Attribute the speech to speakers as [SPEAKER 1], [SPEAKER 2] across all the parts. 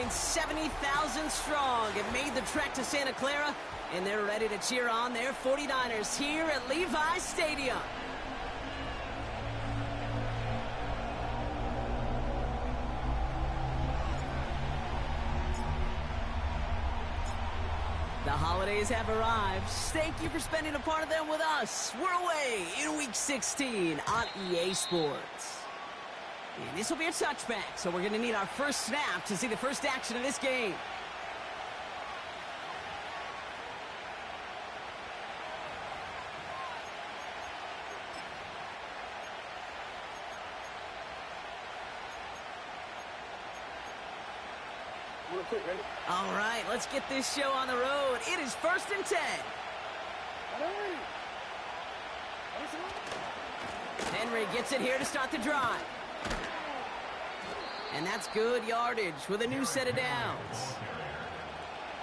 [SPEAKER 1] than 70,000 strong have made the trek to Santa Clara, and they're ready to cheer on their 49ers here at Levi's Stadium. The holidays have arrived. Thank you for spending a part of them with us. We're away in Week 16 on EA Sports. And this will be a touchback, so we're going to need our first snap to see the first action of this game. All right, let's get this show on the road. It is 1st and 10. Henry gets it here to start the drive. And that's good yardage with a new set of downs.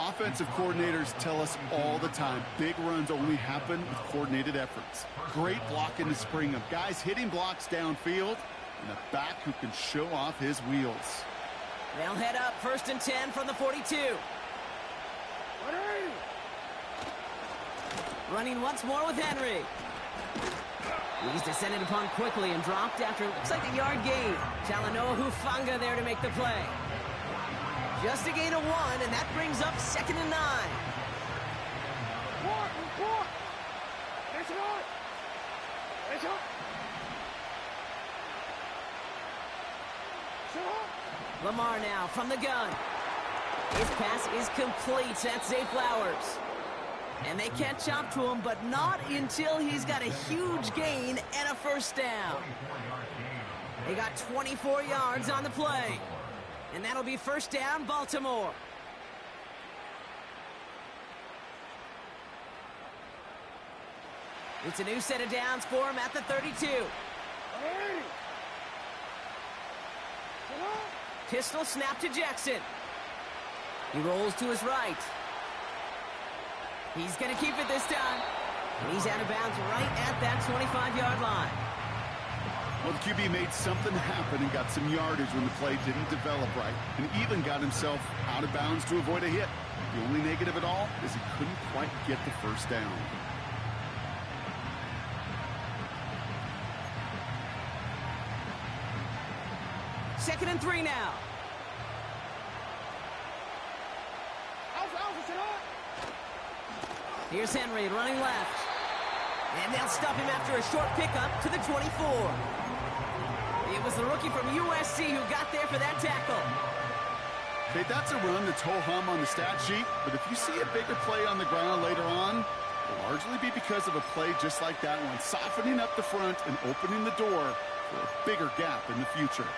[SPEAKER 2] Offensive coordinators tell us all the time, big runs only happen with coordinated efforts. Great block in the spring of guys hitting blocks downfield and a back who can show off his wheels.
[SPEAKER 1] They'll head up 1st and 10 from the 42. Running once more with Henry. He's descended upon quickly and dropped after it looks like a yard gain. Talanoa Hufanga there to make the play. Just a gain of 1, and that brings up 2nd and 9. Lamar now from the gun. His pass is complete. That's Zay Flowers. And they catch up to him, but not until he's got a huge gain and a first down. They got 24 yards on the play. And that'll be first down, Baltimore. It's a new set of downs for him at the 32. Pistol snap to Jackson. He rolls to his right. He's going to keep it this time. And he's out of bounds right at that 25-yard line.
[SPEAKER 2] Well, the QB made something happen and got some yardage when the play didn't develop right, and even got himself out of bounds to avoid a hit. The only negative at all is he couldn't quite get the first down.
[SPEAKER 1] Second and 3 now. Here's Henry running left. And they'll stop him after a short pickup to the 24. It was the rookie from USC who got there for that tackle.
[SPEAKER 2] Okay, that's a run that's ho-hum on the stat sheet, but if you see a bigger play on the ground later on, it'll largely be because of a play just like that one, softening up the front and opening the door for a bigger gap in the future.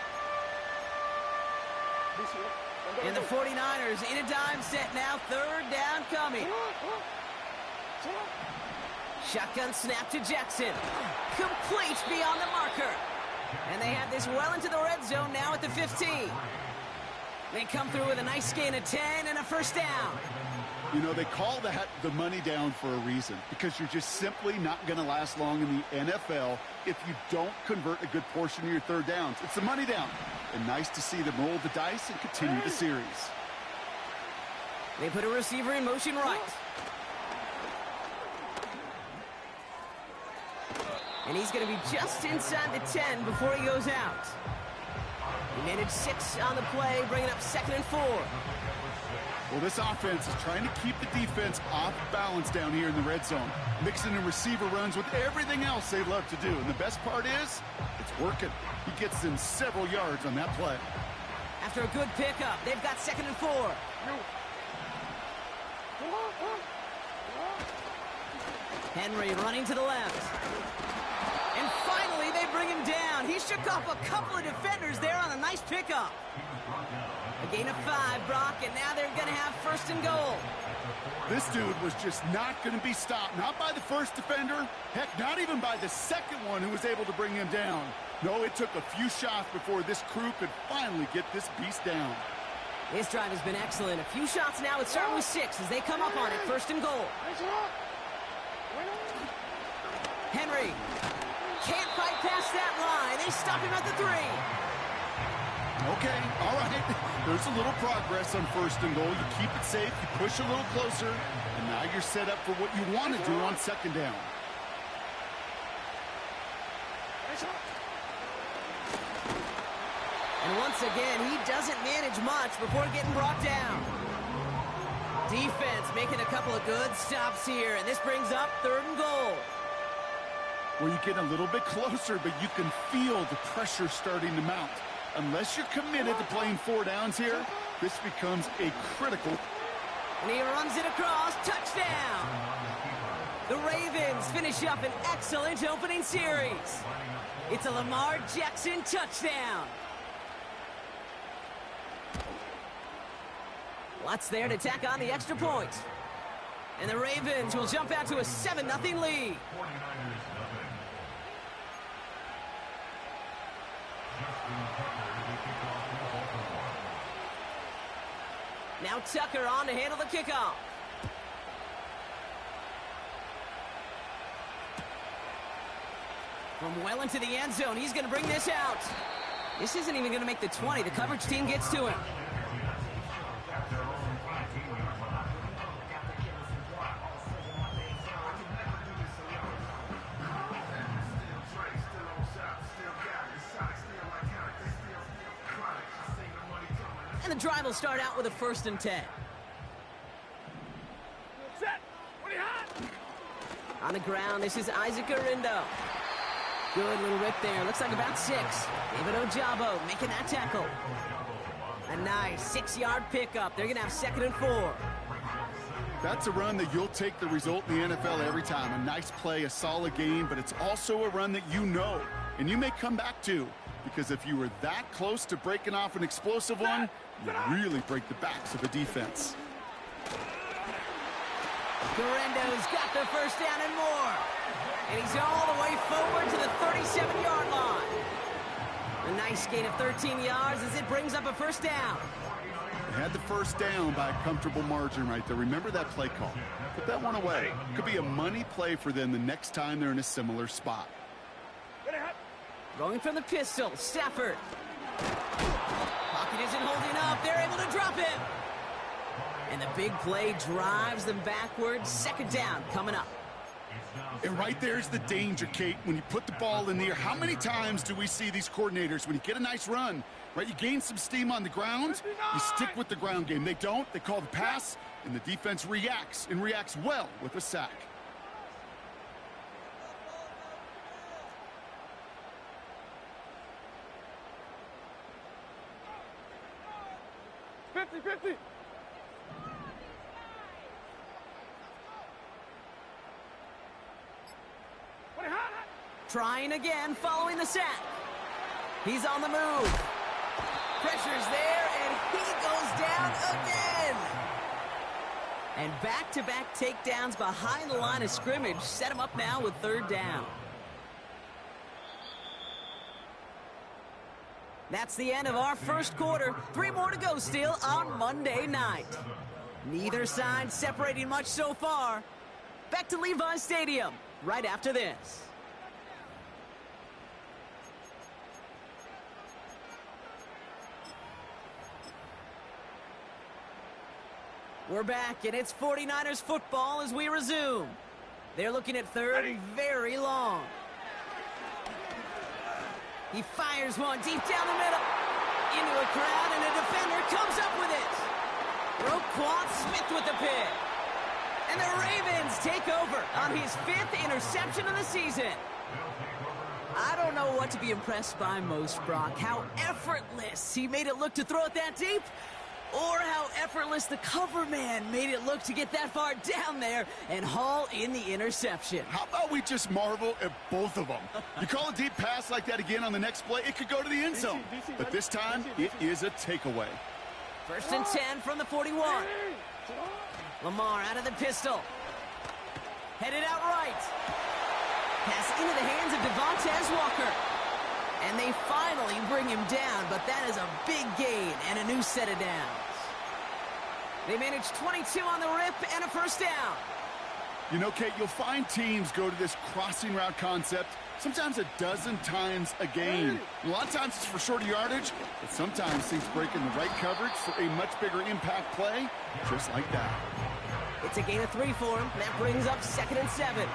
[SPEAKER 1] And the 49ers in a dime set now, 3rd down coming. Shotgun snap to Jackson. Complete beyond the marker. And they have this well into the red zone now at the 15. They come through with a nice gain of 10 and a first down.
[SPEAKER 2] You know, they call that the money down for a reason, because you're just simply not going to last long in the NFL if you don't convert a good portion of your third downs. It's the money down. And nice to see them roll the dice and continue the series.
[SPEAKER 1] They put a receiver in motion right. And he's going to be just inside the 10 before he goes out. He managed 6 on the play, bringing up 2nd and 4.
[SPEAKER 2] Well, this offense is trying to keep the defense off balance down here in the red zone, mixing in receiver runs with everything else they love to do. And the best part is, it's working. He gets in several yards on that play.
[SPEAKER 1] After a good pickup, they've got 2nd and 4. Henry running to the left. And finally, they bring him down. He shook off a couple of defenders there on a nice pickup. A gain of 5, Brock, and now they're going to have 1st and goal.
[SPEAKER 2] This dude was just not going to be stopped. Not by the first defender. Heck, not even by the second one who was able to bring him down. No, it took a few shots before this crew could finally get this beast down.
[SPEAKER 1] This drive has been excellent. A few shots now. It's starting with 6 as they come up on it. 1st and goal. Henry can't fight past that line. They stop him at the 3.
[SPEAKER 2] Okay, all right. There's a little progress on 1st and goal. You keep it safe, you push a little closer, and now you're set up for what you want to do on 2nd down.
[SPEAKER 1] And once again, he doesn't manage much before getting brought down. Defense making a couple of good stops here, and this brings up 3rd and goal.
[SPEAKER 2] Well, you get a little bit closer, but you can feel the pressure starting to mount. Unless you're committed to playing 4 downs here, this becomes a critical.
[SPEAKER 1] And he runs it across. Touchdown! The Ravens finish up an excellent opening series. It's a Lamar Jackson touchdown. Watts there to tack on the extra point. And the Ravens will jump out to a 7-0 lead. Now Tucker on to handle the kickoff. From well into the end zone, he's going to bring this out. This isn't even going to make the 20. The coverage team gets to him. And the drive will start out with a 1st and 10. Set. On the ground, this is Isaac Arindo. Good little rip there. Looks like about 6. David Ojabo making that tackle. A nice 6-yard pickup. They're going to have 2nd and 4.
[SPEAKER 2] That's a run that you'll take the result in the NFL every time. A nice play, a solid game, but it's also a run that you know, and you may come back to. Because if you were that close to breaking off an explosive one, you really break the backs of a defense.
[SPEAKER 1] Guarendo's got the 1st down and more. And he's all the way forward to the 37-yard line. A nice gain of 13 yards as it brings up a 1st down.
[SPEAKER 2] They had the 1st down by a comfortable margin right there. Remember that play call. Put that one away. Could be a money play for them the next time they're in a similar spot.
[SPEAKER 1] Rolling from the pistol, Stafford. Pocket isn't holding up. They're able to drop him. And the big play drives them backwards. 2nd down coming up.
[SPEAKER 2] And right there's the danger, Kate, when you put the ball in the air. How many times do we see these coordinators, when you get a nice run, right, you gain some steam on the ground, you stick with the ground game. They don't. They call the pass, and the defense reacts, and reacts well with a sack.
[SPEAKER 1] Trying again following the sack. He's on the move. Pressure's there, and he goes down again. And back-to-back takedowns behind the line of scrimmage set him up now with 3rd down. That's the end of our 1st quarter. 3 more to go still on Monday night. Neither side separating much so far. Back to Levi Stadium right after this. We're back, and it's 49ers football as we resume. They're looking at 3rd and very long. He fires one deep down the middle. Into a crowd, and a defender comes up with it. Roquan Smith with the pick. And the Ravens take over on his 5th interception of the season. I don't know what to be impressed by most, Brock. How effortless he made it look to throw it that deep, or how effortless the cover man made it look to get that far down there and haul in the interception.
[SPEAKER 2] How about we just marvel at both of them? You call a deep pass like that again on the next play, it could go to the end zone. But this time, it is a takeaway.
[SPEAKER 1] 1st and 10 from the 41. Lamar out of the pistol. Headed out right. Pass into the hands of Devontae Walker. And they finally bring him down, but that is a big gain and a new set of downs. They managed 22 on the rip and a 1st down.
[SPEAKER 2] You know, Kate, you'll find teams go to this crossing route concept sometimes a dozen times a game. A lot of times it's for shorter yardage, but sometimes things break in the right coverage for a much bigger impact play, just like that.
[SPEAKER 1] It's a gain of 3 for him. That brings up 2nd and 7.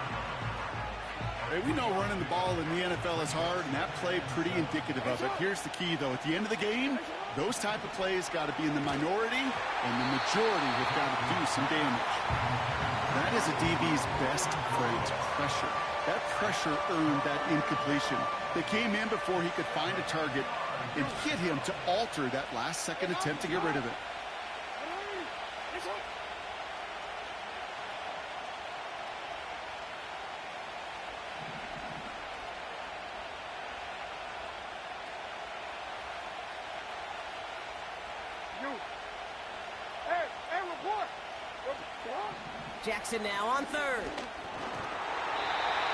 [SPEAKER 2] Hey, we know running the ball in the NFL is hard, and that play pretty indicative of it. Here's the key, though. At the end of the game, those type of plays got to be in the minority, and the majority have got to do some damage. That is a DB's best friend, pressure. That pressure earned that incompletion. They came in before he could find a target and hit him to alter that last-second attempt to get rid of it.
[SPEAKER 1] Jackson now on 3rd.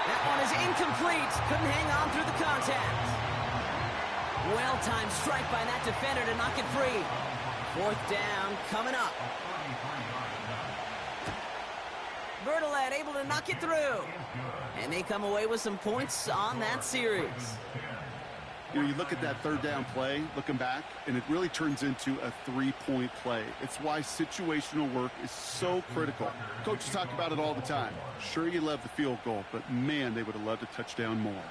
[SPEAKER 1] That one is incomplete. Couldn't hang on through the contact. Well-timed strike by that defender to knock it free. 4th down coming up. Bertolet able to knock it through. And they come away with some points on that series.
[SPEAKER 2] You know, you look at that 3rd down play, looking back, and it really turns into a 3-point play. It's why situational work is so critical. Coaches talk about it all the time. Sure, you love the field goal, but man, they would have loved a touchdown more.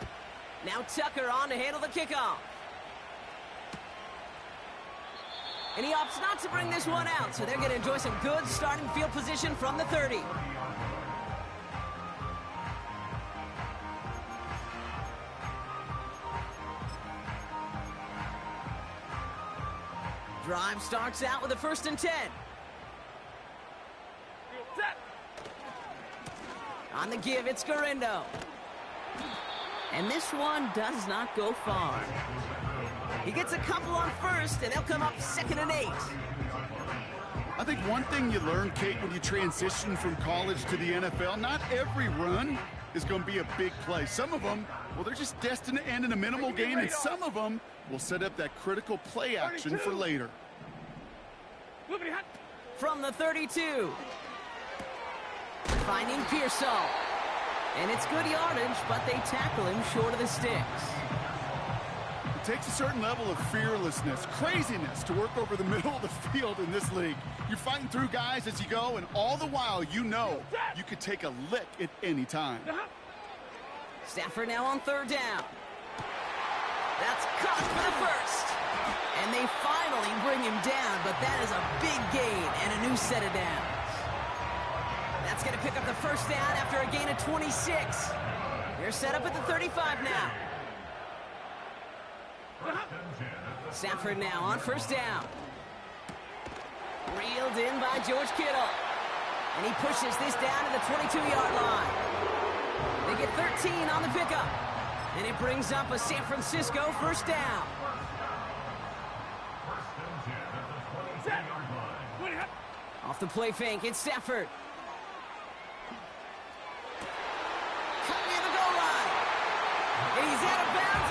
[SPEAKER 1] Now Tucker on to handle the kickoff. And he opts not to bring this one out, so they're going to enjoy some good starting field position from the 30. Drive starts out with a 1st and 10. On the give, it's Garindo. And this one does not go far. He gets a couple on 1st, and they'll come up 2nd and 8.
[SPEAKER 2] I think one thing you learn, Kate, when you transition from college to the NFL, not every run is going to be a big play. Some of them, well, they're just destined to end in a minimal gain, and some of them will set up that critical play action for later.
[SPEAKER 1] From the 32. Finding Pearsall. And it's good yardage, but they tackle him short of the sticks.
[SPEAKER 2] It takes a certain level of fearlessness, craziness to work over the middle of the field in this league. You're fighting through guys as you go, and all the while you know you could take a lick at any time.
[SPEAKER 1] Stafford now on 3rd down. That's caught for the 1st. And they finally bring him down, but that is a big gain and a new set of downs. That's going to pick up the 1st down after a gain of 26. They're set up at the 35 now. Stafford now on 1st down. Reeled in by George Kittle. And he pushes this down to the 22-yard line. They get 13 on the pickup. And it brings up a San Francisco 1st down. Off the play fake, it's Stafford. Cut near the goal line. And he's out of bounds